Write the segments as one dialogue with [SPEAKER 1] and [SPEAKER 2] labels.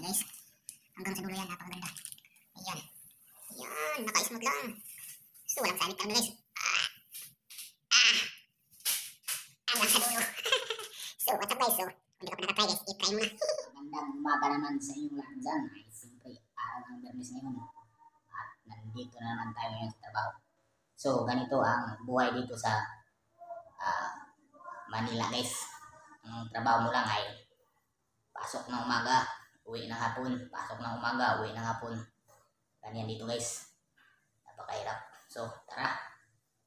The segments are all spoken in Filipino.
[SPEAKER 1] Ayan guys. Hanggang sa dulo yan. Napakaganda. Ayan. Ayan. Naka-smooth lang. So walang sabit ka guys. Hanggang sa dulo. So what's up guys? So kung di ka pa nakatry guys, i-try mo na.
[SPEAKER 2] Magandang umaga naman sa inyong lahat dyan. Ay siyempre, araw ng Bernes ngayon. At nandito na naman tayo ngayon sa trabaho. So ganito ang buhay dito sa Manila guys. Ang trabaho mo lang ay pasok ng umaga, uwi ng hapon, pasok ng umaga, uwi ng hapon. Ganyan dito guys. Napakahirap. So tara,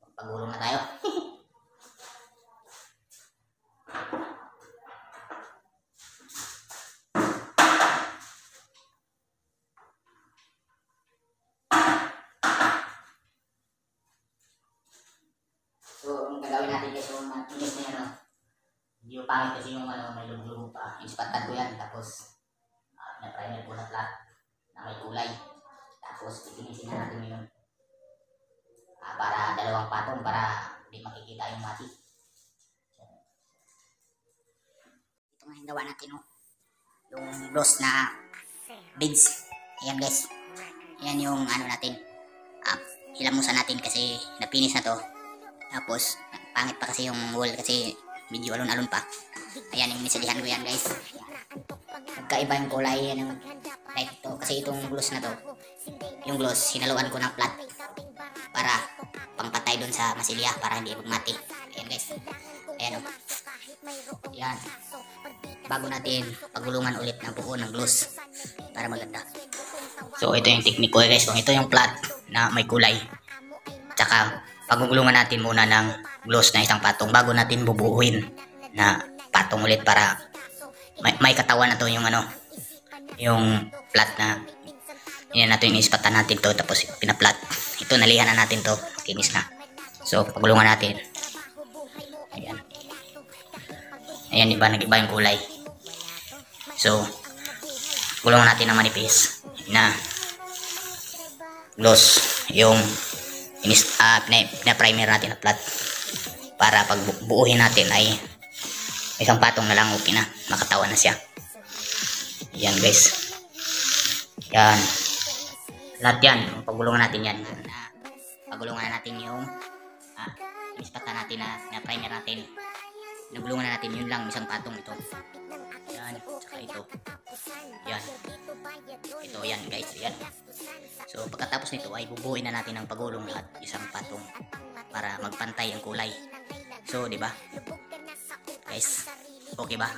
[SPEAKER 2] magpagulong na tayo. So, ang gagawin natin guys, yung matinis na yan, hindi yung pangit kasi yung may lugo-lugo pa. Inspatan ko yan, tapos na-primer ko na flat na may kulay. Tapos, itinisin na natin yun. Para dalawang patong, para hindi makikita yung mati. Ito nga yung gawa natin, no? Yung gloss na beads. Ayan guys. Ayan yung ano natin. Hilamusan natin kasi napinis na to. Tapos, pangit pa kasi yung wall kasi medyo alon-alon pa. Ayan yung nisalihan ko yan guys. Magkaiba yung kulay yan yung light to. Kasi itong gloss na to, yung gloss, hinaluan ko ng flat para pangpatay dun sa masilya para hindi magmati. Ayan guys. Ayan o. Ayan. Bago natin pagulungan ulit ng buo ng gloss para maganda. So ito yung technique ko guys. Kung ito yung flat na may kulay. Tsaka pagugulungan natin muna ng gloss na isang patong bago natin bubuuin na patong ulit para may katawan na to yung ano, yung flat na yan natin, inispatan natin to tapos pinaplat. Ito nalihan na natin to, kinis na. So pagulungan natin. Ayan. Ayan, iba nag-iba yung kulay. So gulungan natin ng manipis na gloss yung pina-primer natin na flat para pag buuhin natin ay isang patong na lang, okay na, makatawan na siya. Yan guys, yan lahat yan, pagulungan natin yan, pagulungan natin yung ispatan natin na primer natin, nagulungan na natin yun lang, isang patong ito. Yan, tsaka ito. Yan. Ito, yan guys. Yan. So, pagkatapos nito ay bubuuin na natin ang pagulong lahat. Isang patong para magpantay ang kulay. So, di ba? Guys, okay ba?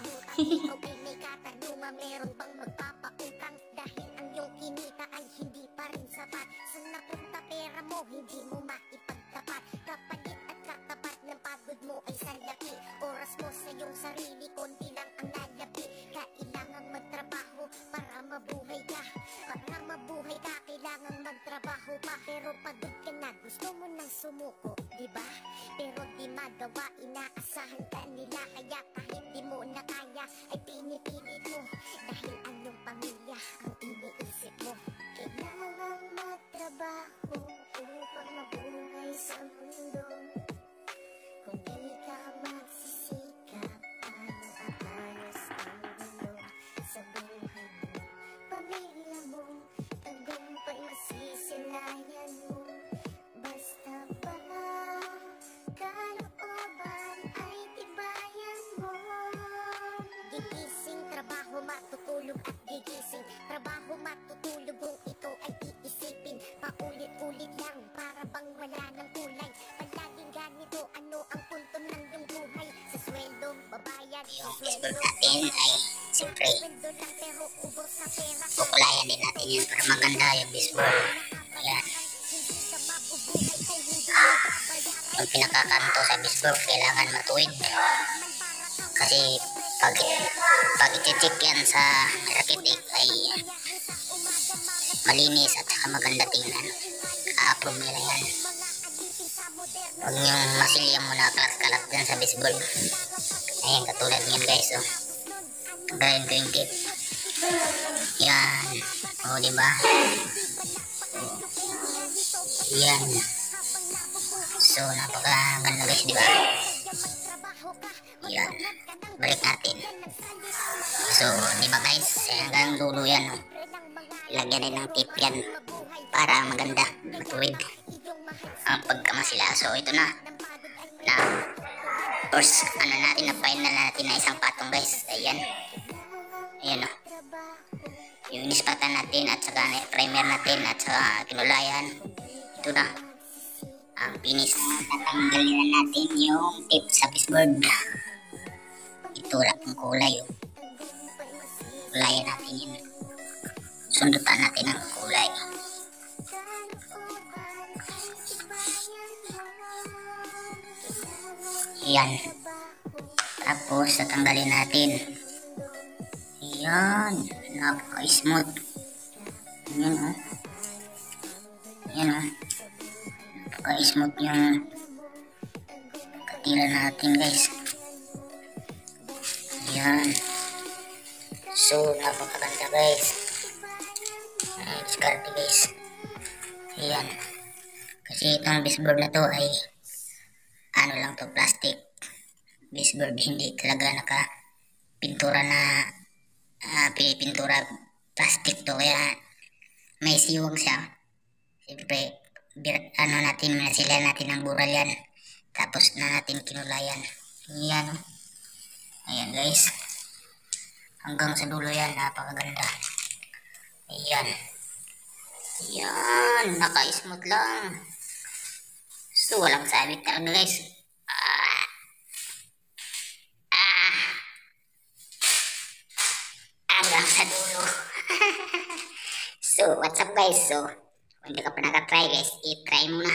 [SPEAKER 3] Oras mo sa iyong sarili, konti lang ang lalabi. Kailangan magtrabaho para mabuhay ka. Para mabuhay ka, kailangan magtrabaho pa. Pero pagod ka na, gusto mo nang sumuko, diba? Pero di magawa, inaasahan ka nila. Kaya kahit di mo na kaya, ay pinipilit mo. Dahil anong pamilya ang iniisip mo. Kailangan magtrabaho upang mabuhay sa mundo. Kung di ka magsisikap, paano aayos ang mundo sa buhay mo? Pamilya mo, tagumpay masisilayan mo. Basta ba kalooban ay tibayan mo. Gigising, trabaho, matutulog at gigising. Trabaho, matutulog, kung ito ay iisipin. Paulit-ulit lang para bang wala ng kulay. Palaging ganito, ano ang punto ng iyong buhay? Sa sweldo, babayad, sa sweldo
[SPEAKER 1] natin ay siyempre kukulayan din natin yun para maganda yung baseball. Ayan. Pag pinakakanto sa baseball, kailangan matuwid. Kasi pag i-check yan sa rakitik ay malinis at saka maganda tingnan. Ka-approve nila yan. Huwag yung masilya mo na kalat-kalat dyan sa baseball. Ayan, katulad niyan guys. Oh. Kagaya ko yung kit. Yan. O, diba? O. Yan. So, napakaganda guys, diba? Yan. Balik natin. So, di ba guys, hanggang dulo yan. Oh. Ilagyan rin ng tape yan para maganda, matuwid ang pagkamasila. So, ito na first, natin, na final natin na isang patong guys. Ayan. Ayan o. Yung inispatan natin at saka primer natin at saka kinulayan. Ito na. Ang finish. Tatanggalin na natin yung tape sa baseboard. Ito lang ang kulay. Oh. Kulayan natin yun. Sundutan natin ang kulay. Yan. Tapos, tatanggalin natin. Yan. Napaka-smooth. Yan o. Yan o. Napaka-smooth yung katila natin guys. Yan. So, napakaganda guys. Diskarte guys. Yan. Kasi itong baseboard na to ay lang to, plastic baseboard, hindi talaga pintura na pintura, plastic to, kaya may siwang siya. Siyempre natin, nasila natin ang bural yan, tapos na natin kinulayan. Yan. Ayan guys, hanggang sa dulo yan, napakaganda. Ayan. Yan, naka-smooth lang. So, walang sabit talaga guys. Hanggang sa dulo. So, what's up guys? So, kung hindi ka pa nakatry guys, i-try mo na.